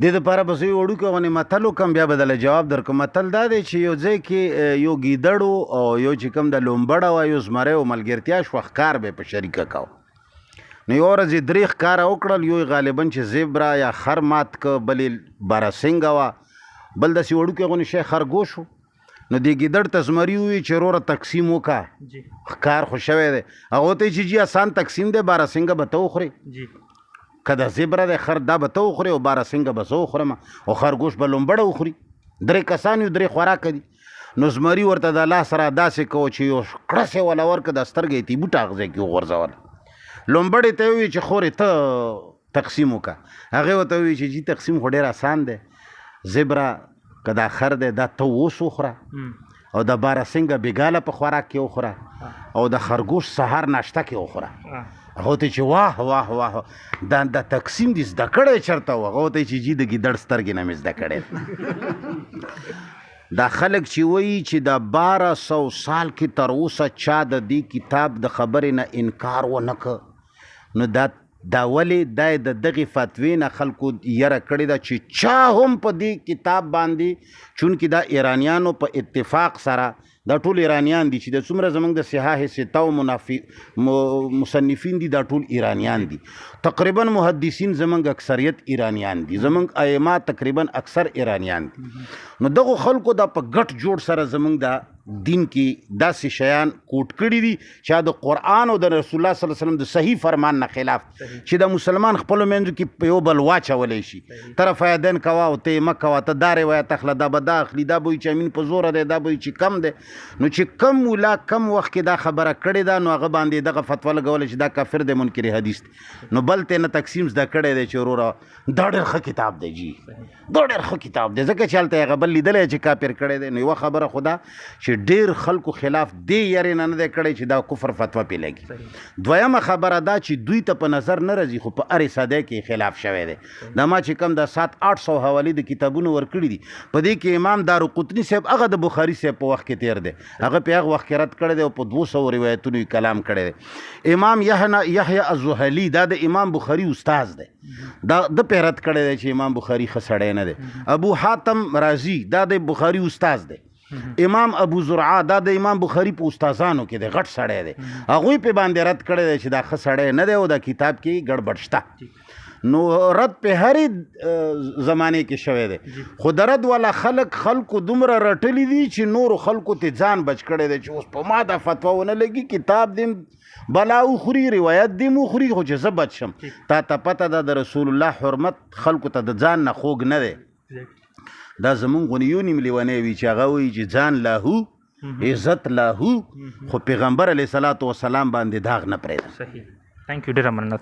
دې دپاره به زه یو وړوکی غونې متل وکړم بیا به دله جواب درکړم. متل دا دی چې یو ځای کې یو ګیدړ او یو چې کوم د لومبړه وه یو زمری و ملګرتیا شوه ښکار به یې په شریکه کوه. نو یوه ورځ یې درې ښکاره وکړل، یو یې غالبا چې زیبرا یا خر مات که، بل یې بارسنګه وه، بل داسې وړوکی غونې شی خرګوش و. نو دې ګیدړ ته زمري ووایي چې وروره تقسیم وکړه، ښکار خو شوی دی. هغه ته یې چې جي آسان تقسیم دی، بارسنګه به ته وخورې، که د زیبره دی خر دا به ته وخورې او بارسنګه به زه وخورم او خرګوش به لومبړه وخوري. درې کسان یو، درې خوراکه دي. نو زمري ورته د لاس را داسې کوه چې یو کړس یې وله ورکړه، د سترګه یې تیبوټه هغه ځای کې وغورځوله. لومبړې ته یې ووایي چې خورې ته تقسیم وکړه. هغې ورته ووایي چې جي تقسیم خو ډېر آسان دی، زیبره که دا خر دی دا ته اوس وخوره او د بارسنګه بېګاله په خوراک کې وخوره او د خرګوش سهار ناشته کې وخوره. هغه ته چې واه واه واه دا تقسیم دې زده کړی چېرته و؟ هغه ته چې جي د ګیدړ سترګې نه مې زده کړی. دا خلک چې وایي چې د 1200 سال کې تر اوسه چا د دې کتاب د خبرې نه انکار ونه که، نو دا ولې دا د دغې فتوې نه خلکو یره کړې ده چې چا هم په دې کتاب باندې، چونکې دا ایرانیانو په اتفاق سره، دا ټول ایرانیان دي چې د څومره زموږ د صحاح سته او مصنفین دي دا ټول ایرانیان دي. تقریبا محدثین زموږ اکثریت ایرانیان دي، زموږ ائمه تقریبا اکثر ایرانیان دي. نو دغو خلکو دا په ګډ جوړ سره زموږ دا دین کې داسې شیان کوټ کړي دي چې د قرآن او د رسول الله صلی الله علیه وسلم د صحیح فرمان نه خلاف، چې د مسلمان خپلو منځو کې په یو بل واچولی شي. طرفیدین کوه او ته یې مه کوه، ته دا روایت اخله دا به دا اخلي، دا به وایي چې امین په زوره دی، دا به وایي چې کم دی. نو چې کم مولا کم وخت کې دا خبره کړې ده، نو هغه باندې دغه فتوا لګوله چې دا کافر دی، منکر حدیث دی. نو بل ته نه تقسیم زده کړی دی چې وروره دا ډېر ښه کتاب دی، جي دا ډېر ښه کتاب دی، ځکه چې هلته یې هغه بل لیدلی چې کافر کړی دی. نو یوه خبره خو ده چې ډېر خلکو خلاف دې یارې نه دی کړی چې دا کفر فتوا پې لګي. دویمه خبره دا چې دوی ته په نظر نه راځي، خو په هرې صدۍ کې خلاف شوی دی. دا ما چې کوم دا 700-800 حوالې د کتابونو ورکړي دي، په دې کې امام دارقطني صاحب هغه د بخاري صاحب په وخت کې تېر دی، هغه په هغه وخت کې رد کړی دی او په 200 روایتونو یې کلام کړی دی. امام یحیی الزهلي دا د امام بخاري استاذ دی، دا د پې رد کړی دی چې امام بخاري ښه سړی نه دی. ابو حاتم رازي دا د بخاري استاذ دی. امام ابو زرعه دا د امام بخاري په استادانو کې دی، غټ سړی دی، هغوی پې باندې رد کړی دی چې دا ښه سړی نه دی او دا کتاب کې ګډوډ شته. نو رد په هرې زمانې کې شوی دی، خو د رد والا خلکو دومره رټلی دي چې نورو خلکو ته ځان بچ کړی دی چې اوس په ما دا فتوا ونه لګي، کتاب دې بلا وخوري، روایت دې وخوري، خو چې زه بچ شم. تا ته پته ده د رسول الله حرمت خلکو ته د ځان نه خوږ نه دی. دا زمونږ غونې یو نیم لیونی وي چې هغه وایي چې ځان لاهو عزت لاهو، خو پیغمبر علیه السلام باندې داغ نه پرېږده. صحیح. تھینک یو، ډېره مننه.